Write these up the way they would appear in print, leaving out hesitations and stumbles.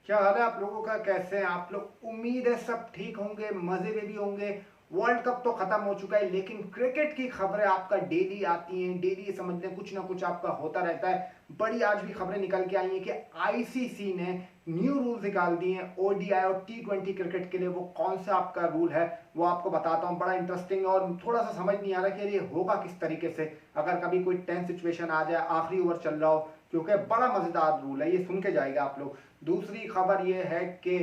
क्या हाल है आप लोगों का? कैसे हैं आप लोग? उम्मीद है सब ठीक होंगे, मजे में भी होंगे। वर्ल्ड कप तो खत्म हो चुका है, लेकिन क्रिकेट की खबरें आपका डेली आती हैं। डेली समझ लें कुछ ना कुछ आपका होता रहता है। बड़ी आज भी खबरें निकल के आई हैं कि आईसीसी ने न्यू रूल्स निकाल दिए हैं ओडीआई और टी20 क्रिकेट के लिए। वो कौन सा आपका रूल है वो आपको बताता हूँ। बड़ा इंटरेस्टिंग है और थोड़ा सा समझ नहीं आ रहा कि ये होगा किस तरीके से। अगर कभी कोई टेंस सिचुएशन आ जाए, आखिरी ओवर चल रहा हो, क्योंकि बड़ा मजेदार रूल है, ये सुन के जाएगा आप लोग। दूसरी खबर ये है कि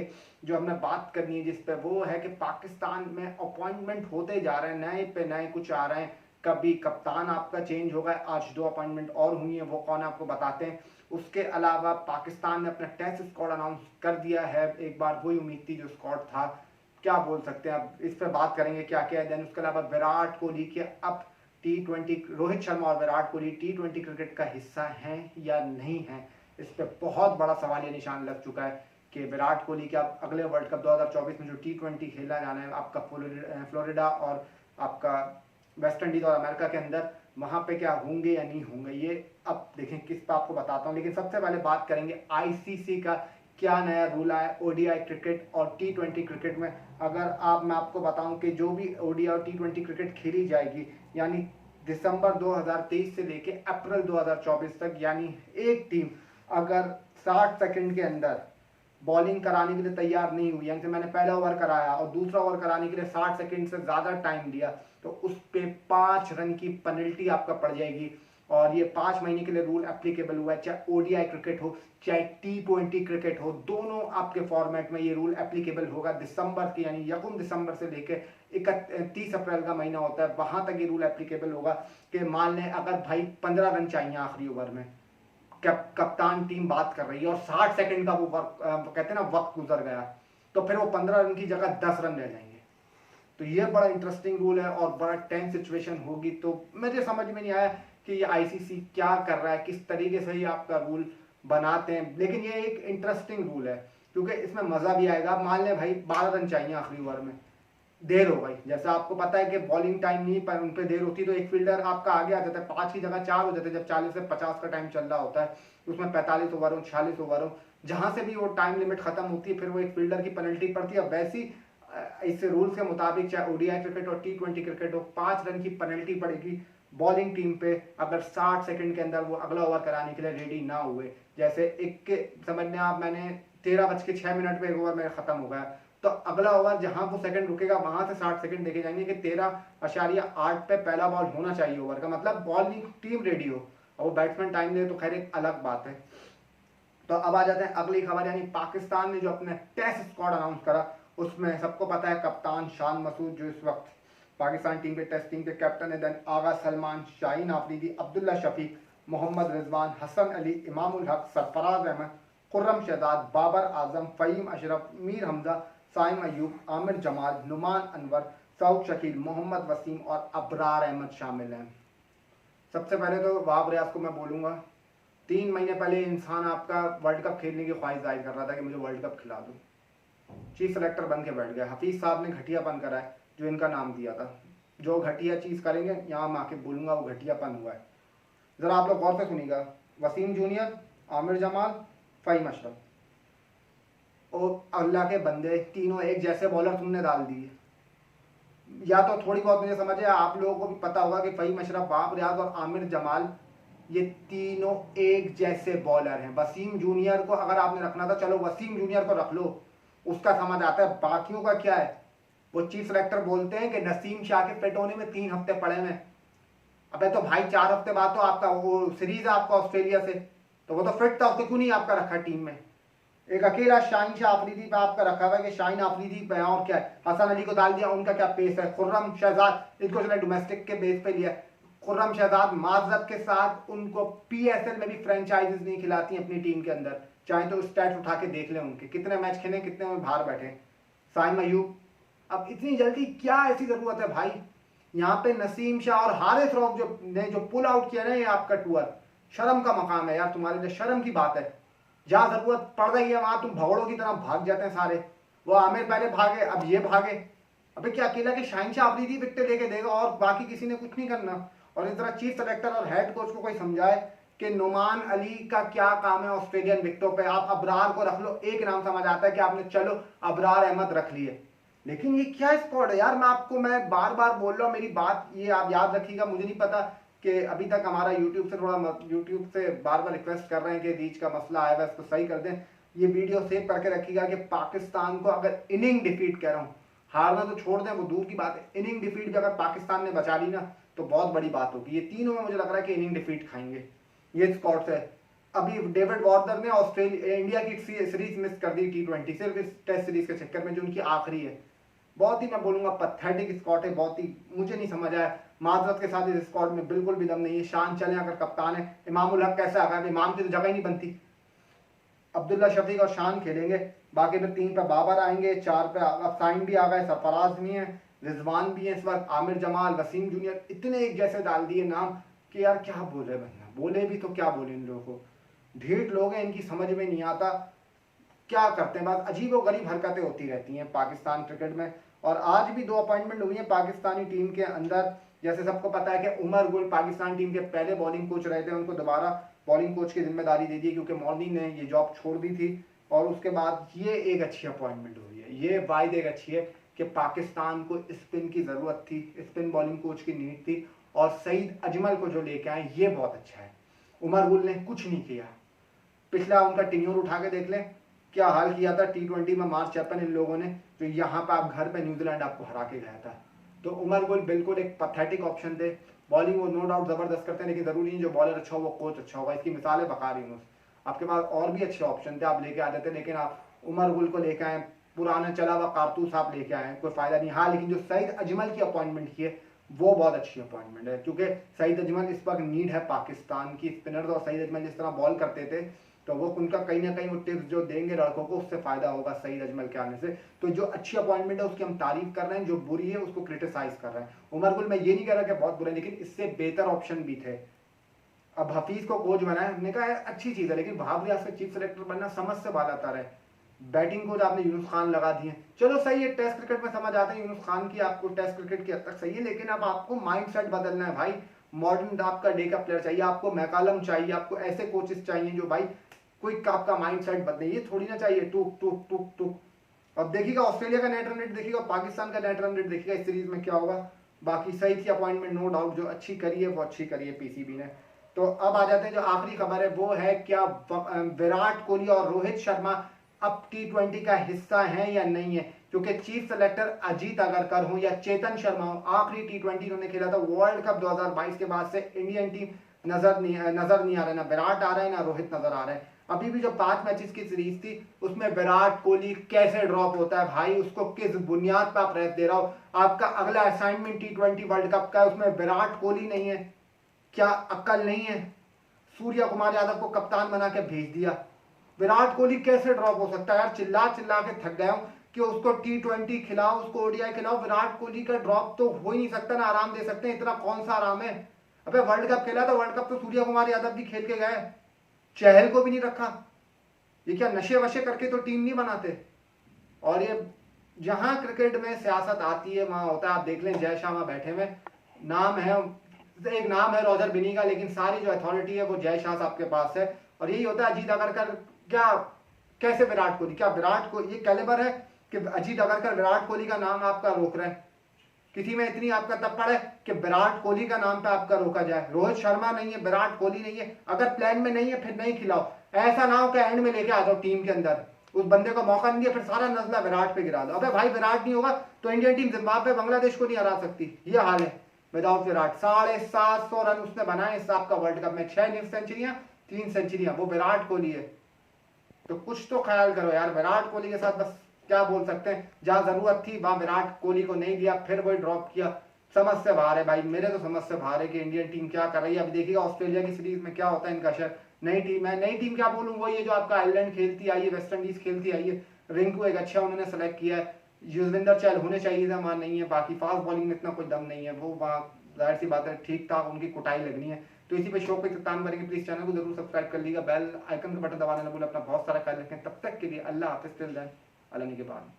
जो हमने बात करनी है जिस पे, वो है कि पाकिस्तान में अपॉइंटमेंट होते जा रहे हैं, नए पे नए कुछ आ रहे हैं। कभी कप्तान आपका चेंज होगा, आज 2 अपॉइंटमेंट और हुई है, वो कौन है आपको बताते हैं। उसके अलावा पाकिस्तान ने अपना टेस्ट स्क्वाड अनाउंस कर दिया है। एक बार वही उम्मीद थी जो स्क्वाड था, क्या बोल सकते हैं, अब इस पर बात करेंगे क्या क्या है। देन उसके अलावा विराट कोहली के अब टी20, रोहित शर्मा और विराट कोहली टी20 क्रिकेट का हिस्सा हैं या नहीं है, इस पर बहुत बड़ा सवालिया निशान लग चुका है कि विराट कोहली के अब अगले वर्ल्ड कप 2024 में जो टी20 खेला जाना है आपका फ्लोरिडा और आपका वेस्ट इंडीज और अमेरिका के अंदर, वहां पे क्या होंगे या नहीं होंगे, ये अब देखें किस पे आपको बताता हूँ। लेकिन सबसे पहले बात करेंगे आईसीसी का क्या नया रूल आया ओडीआई क्रिकेट और टी20 क्रिकेट में। अगर मैं आपको बताऊं कि जो भी ओडीआई और टी20 क्रिकेट खेली जाएगी, यानी दिसंबर 2023 से लेके अप्रैल 2024 तक, यानी एक टीम अगर 60 सेकंड के अंदर बॉलिंग कराने के लिए तैयार नहीं हुई, यानी मैंने पहला ओवर कराया और दूसरा ओवर कराने के लिए 60 सेकंड से ज्यादा टाइम दिया, तो उस पे 5 रन की पेनल्टी आपका पड़ जाएगी। और ये 5 महीने के लिए रूल एप्लीकेबल हुआ है, चाहे ओडीआई क्रिकेट हो चाहे टी20 क्रिकेट हो, दोनों आपके फॉर्मेट में ये रूल एप्लीकेबल होगा। दिसंबर के यानी 1 दिसंबर से लेकर 31 अप्रैल का महीना होता है, वहां तक ये रूल एप्लीकेबल होगा कि मान लें अगर भाई 15 रन चाहिए आखिरी ओवर में, कप्तान टीम बात कर रही है और 60 सेकंड का वो कहते हैं ना वक्त गुजर गया, तो फिर वो 15 रन की जगह 10 रन रह जाएंगे। तो ये बड़ा इंटरेस्टिंग रूल है और बड़ा टेंस सिचुएशन होगी। तो मुझे समझ में नहीं आया कि ये आईसीसी क्या कर रहा है, किस तरीके से ही आपका रूल बनाते हैं। लेकिन ये एक इंटरेस्टिंग रूल है क्योंकि इसमें मजा भी आएगा। मान लें भाई 12 रन चाहिए आखिरी ओवर में, देर हो गई, जैसा आपको पता है कि बॉलिंग टाइम नहीं पर उन पर देर होती है तो एक फील्डर आपका आगे आ जाता है, 5 की जगह 4 हो जाते हैं जब 40 से 50 का टाइम चल रहा होता है। उसमें 45 ओवर हो, 46 ओवर हो, जहां से भी वो टाइम लिमिट खत्म होती है फिर वो एक फील्डर की पेनल्टी पड़ती है। वैसी इस रूल्स के मुताबिक चाहे ओडीआई क्रिकेट और टी20 क्रिकेट हो, 5 रन की पेनल्टी पड़ेगी बॉलिंग टीम पे अगर 60 सेकंड के अंदर वो अगला ओवर कराने के लिए रेडी ना हुए। जैसे एक समझने आप, मैंने 13:06 पे एक ओवर मेरा खत्म हो गया, तो अगला ओवर जहां वो सेकंड रुकेगा वहां से 60 सेकंड देखे जाएंगे कि 13.8 पे पहला बॉल होना चाहिए ओवर का, मतलब बॉलिंग टीम रेडी हो। और वो बैट्समैन टाइम दे तो खैर एक अलग बात है। तो अब आ जाते हैं अगली खबर, यानी पाकिस्तान ने जो अपने टेस्ट स्क्वाड अनाउंस करा, उसमें सबको पता है कप्तान शान मसूद जो इस वक्त पाकिस्तान टीम के टेस्ट टीम के कैप्टन है। देन आगा सलमान, शाहीन आफरीदी, अब्दुल्ला शफीक, मोहम्मद रिजवान, हसन अली, इमामुल हक, सरफराज अहमद, खुर्रम शहजाद, बाबर आजम, फ़हीम अशरफ, मीर हमजा, साइम अयूब, आमिर जमाल, नुमान अनवर, सऊद शकील, मोहम्मद वसीम और अबरार अहमद शामिल हैं। सबसे पहले तो वाब रियाज को मैं बोलूँगा, 3 महीने पहले इंसान आपका वर्ल्ड कप खेलने की ख्वाहिश जाहिर कर रहा था कि मुझे वर्ल्ड कप खिला दो, चीफ सेलेक्टर बन के बैठ गया। हफीज साहब ने घटियापन करा है जो इनका नाम दिया था। जो घटिया चीज़ करेंगे यहाँ मैं आके बोलूँगा वो घटियापन हुआ है। ज़रा आप लोग गौर से सुनिएगा, वसीम जूनियर, आमिर जमाल, फ़हीम अशरफ, और अल्लाह के बंदे तीनों एक जैसे बॉलर तुमने डाल दिए। या तो थोड़ी बहुत मुझे समझ है, आप लोगों को भी पता होगा कि फ़हीम अशरफ, बाब रियाज और आमिर जमाल ये तीनों एक जैसे बॉलर हैं। वसीम जूनियर को अगर आपने रखना था, चलो वसीम जूनियर को रख लो, उसका समझ आता है, बाकियों का क्या है। वो चीफ सेलेक्टर बोलते हैं कि नसीम शाह के फिट होने में 3 हफ्ते पड़े हैं। अबे तो भाई 4 हफ्ते बाद तो आपका वो सीरीज है आपका ऑस्ट्रेलिया से, तो वो तो फिट था, उसको क्यों नहीं आपका रखा टीम में। एक अकेला शाहीन शाह आफरीदी पे आपका रखा हुआ है कि शाहीन आफरीदी पे, और क्या है, हसन अली को डाल दिया, उनका क्या पेस है। खुर्रम शहजाद, इनको चले डोमेस्टिक के बेस पे लिया। खुर्रम शहजाद माजरत के साथ उनको पीएसएल में भी फ्रेंचाइजीज नहीं खिलाती अपनी टीम के अंदर, चाहे तो स्टैट उठा के देख लें उनके कितने मैच खेले, कितने में बाहर बैठे। साइम अयूब, अब इतनी जल्दी क्या ऐसी जरूरत है भाई। यहाँ पे नसीम शाह और हारिस रऊफ जो ने जो पुल आउट किया ना ये आपका टूर, शर्म का मकाम है यार, तुम्हारे लिए शर्म की बात है। जहां जरूरत पड़ रही है वहां तुम भगड़ों की तरह भाग जाते हैं सारे। वो आमिर पहले भागे, अब ये भागे। अबे क्या अकेला के शाहीन शाह अफरीदी विकेट लेके देगा और बाकी किसी ने कुछ नहीं करना। और इस तरह चीफ सेलेक्टर और हेड कोच को कोई समझाए कि नुमान अली का क्या काम है ऑस्ट्रेलियन विकेटों पे, आप अबरार को रख लो, एक नाम समझ आता है कि आपने चलो अबरार अहमद रख लिए। लेकिन ये क्या स्क्वाड है यार, मैं बार बार बोल रहा हूँ, मेरी बात ये आप याद रखिएगा। मुझे नहीं पता कि अभी तक हमारा यूट्यूब से बार बार रिक्वेस्ट कर रहे हैं कि रीच का मसला आया है, इसको सही कर दें। ये वीडियो सेव करके रखिएगा कि पाकिस्तान को अगर इनिंग डिफीट, कह रहा हूँ हारना तो छोड़ दें, वो दूर की बात है, इनिंग डिफीट भी अगर पाकिस्तान ने बचा ली ना तो बहुत बड़ी बात होगी। ये तीनों में मुझे लग रहा है कि इनिंग डिफीट खाएंगे ये स्कॉट्स है। अभी डेविड वार्नर ने ऑस्ट्रेलिया इंडिया की सीरीज मिस कर दी T20, सिर्फ इस टेस्ट सीरीज के चक्कर में जो उनकी आखिरी है। बहुत ही मैं बोलूंगा पथेटिक स्कॉट है, बहुत ही मुझे नहीं समझ आया। माजरत के साथ इस स्कॉट में बिल्कुल भी दम नहीं है। शान चले अगर कप्तान है, इमामुल हक कैसे आ गया, इमाम की तो जगह ही नहीं बनती। अब्दुल्ला शफीक और शान खेलेंगे, बाकी फिर 3 पे बाबर आएंगे, 4 पे अफसाइन भी आ गए, सरफराज भी हैं, रिजवान भी हैं इस वक्त, आमिर जमाल, वसीम जूनियर, इतने एक जैसे डाल दिए नाम कि यार क्या बोले बंदा, बोले भी तो क्या बोले इन लोगों को। ढीठ लोग हैं, इनकी समझ में नहीं आता क्या करते हैं। बस अजीब व गरीब हरकतें होती रहती हैं पाकिस्तान क्रिकेट में। और आज भी 2 अपॉइंटमेंट हुई है पाकिस्तानी टीम के अंदर। जैसे सबको पता है कि उमर गुल पाकिस्तान टीम के पहले बॉलिंग कोच रहे थे, उनको दोबारा बॉलिंग कोच की जिम्मेदारी दे दी क्योंकि मॉर्निंग ने ये जॉब छोड़ दी थी। और उसके बाद ये एक अच्छी अपॉइंटमेंट हुई है, ये वाइड एक अच्छी है कि पाकिस्तान को स्पिन की जरूरत थी, स्पिन बॉलिंग कोच की नीड थी, और सईद अजमल को जो लेके आए ये बहुत अच्छा है। उमर गुल ने कुछ नहीं किया, पिछला उनका टेन्योर उठा के देख लें क्या हाल किया था T20 में, मार्च चैपन इन लोगों ने, जो यहाँ पे आप घर पे न्यूजीलैंड आपको हरा के गया था। तो उमर गुल बिल्कुल एक पथेटिक ऑप्शन थे। बॉलिंग वो नो डाउट जबरदस्त करते हैं, लेकिन जरूरी नहीं जो बॉलर अच्छा हो वो कोच अच्छा होगा। इसकी मिसाल है बकार यूनुस, आपके पास और भी अच्छे ऑप्शन थे, आप लेके आते थे, लेकिन आप उमर गुल को लेके आए, पुराना चला हुआ कारतूस आप लेके आए, कोई फायदा नहीं। हाँ, लेकिन जो सईद अजमल की अपॉइंटमेंट की है वो बहुत अच्छी अपॉइंटमेंट है, क्योंकि सईद अजमल इस वक्त नीड है पाकिस्तान की स्पिनर्स, और सईद अजमल जिस तरह बॉल करते थे तो वो उनका कहीं ना कहीं वो टिप्स जो देंगे लड़कों को, उससे फायदा होगा सईद अजमल के आने से। तो जो अच्छी अपॉइंटमेंट है उसकी हम तारीफ कर रहे हैं, जो बुरी है उसको क्रिटिसाइज कर रहे हैं। उमर गुल मैं ये नहीं कह रहा कि बहुत बुरे, लेकिन इससे बेहतर ऑप्शन भी थे। अब हफीज को कोच बनाया, हमने कहा अच्छी चीज है, लेकिन वहाब रियाज का चीफ सेलेक्टर बनना समझ से बात आता है। बैटिंग कोच आपने यूनुस खान लगा दिए, चलो सही है, टेस्ट क्रिकेट में समझ आता है यूनुस खान की, आपको टेस्ट क्रिकेट की हद तक सही है, लेकिन अब आपको माइंड सेट बदलना है भाई। मॉडर्न आपका डे का प्लेयर चाहिए, आपको मैकालम चाहिए, आपको ऐसे कोचेस चाहिए जो भाई क्विक आपका माइंड सेट बदले। ये थोड़ी ना चाहिए टूक टूक टूक टूक। अब देखिएगा ऑस्ट्रेलिया का नेट रन रेट देखिएगा, पाकिस्तान का नेट रन रेट देखिएगा इस सीरीज में क्या होगा। बाकी सही थी अपॉइंटमेंट, नो डाउट, जो अच्छी करी है वो अच्छी करी है पीसीबी ने। तो अब आ जाते हैं जो आखिरी खबर है, वो है क्या विराट कोहली और रोहित शर्मा अब T20 का हिस्सा है या नहीं है। क्योंकि चीफ सेलेक्टर अजीत अगरकर हो या चेतन शर्मा हो, आखिरी T20 इन्होंने खेला था वर्ल्ड कप 2022 के बाद से इंडियन टीम नजर नहीं आ रहा है, ना विराट आ रहा है ना रोहित नजर आ रहा है। अभी भी जो 5 मैचेस की सीरीज थी उसमें विराट कोहली कैसे ड्रॉप होता है भाई, उसको किस बुनियाद पर आप रेस्ट दे रहा हो। आपका अगला असाइनमेंट T20 वर्ल्ड कप का है, उसमें विराट कोहली नहीं है, क्या अक्ल नहीं है। सूर्य कुमार यादव को कप्तान बना के भेज दिया, विराट कोहली कैसे ड्रॉप हो सकता है यार। चिल्ला चिल्ला के थक गया हूं कि उसको T20 खिलाओ, उसको ओडीआई खिलाओ, विराट कोहली का ड्रॉप तो हो ही नहीं सकता ना। आराम दे सकते हैं, इतना कौन सा आराम है। अबे वर्ल्ड कप खेला था, वर्ल्ड कप तो सूर्य कुमार यादव भी खेल के गए, चहल को भी नहीं रखा। ये क्या नशे वशे करके तो टीम नहीं बनाते। और ये जहां क्रिकेट में सियासत आती है वहां होता है, आप देख लें जय शाह वहां बैठे हुए, नाम है, एक नाम है रॉजर बिनी का, लेकिन सारी जो अथॉरिटी है वो जय शाह साहब के पास है। और यही होता है अजीत अगरकर, क्या कैसे विराट कोहली, क्या विराट कोहली ये कैलिबर है कि अजीत अगरकर विराट कोहली का नाम आपका रोक रहे हैं। किसी में इतनी आपका तप्पड़ है कि विराट कोहली का नाम पे आपका रोका जाए। रोहित शर्मा नहीं है, विराट कोहली नहीं है, अगर प्लान में नहीं है फिर नहीं खिलाओ। ऐसा ना हो कि एंड में लेके आ जाओ टीम के अंदर, उस बंदे को मौका नहीं दिया फिर सारा नजला विराट पे गिरा दो। अबे भाई विराट नहीं होगा तो इंडियन टीम जिम्बाब्वे बांग्लादेश को नहीं हरा सकती, ये हाल है विदाउट विराट। 750 रन उसने बनाए इस साल का वर्ल्ड कप में, 6 सेंचुरियां 3 सेंचुरियां, वो विराट कोहली है। तो कुछ तो ख्याल करो यार, विराट कोहली के साथ बस क्या बोल सकते हैं, जहां जरूरत थी वहां विराट कोहली को नहीं लिया, फिर वही ड्रॉप किया। समझ से बाहर है भाई, मेरे तो समझ से बाहर है कि इंडियन टीम क्या कर रही है। अभी देखिएगा ऑस्ट्रेलिया की सीरीज में क्या होता है इनका शर। नई टीम है, नई टीम क्या बोलूं, वो ये जो आपका आयरलैंड खेलती आई है, वेस्ट इंडीज खेलती आई है, रिंकू एक अच्छा उन्होंने सेलेक्ट किया है, युजवेंद्र चहल होने चाहिए था, वहां नहीं है। बाकी फास्ट बॉलिंग में इतना कोई दम नहीं है, वो वहां जाहिर सी बात है ठीक ठाक उनकी कुटाई लगनी है। तो इसी पे शो पे इख्तिताम करेंगे, प्लीज चैनल को जरूर सब्सक्राइब कर लीजिएगा, बेल आइकन का बटन दबाना ना भूलें। अपना बहुत सारा ख्याल रखें, तब तक के लिए अल्लाह हाफिज़, टिल देन अल्लाह के बाद।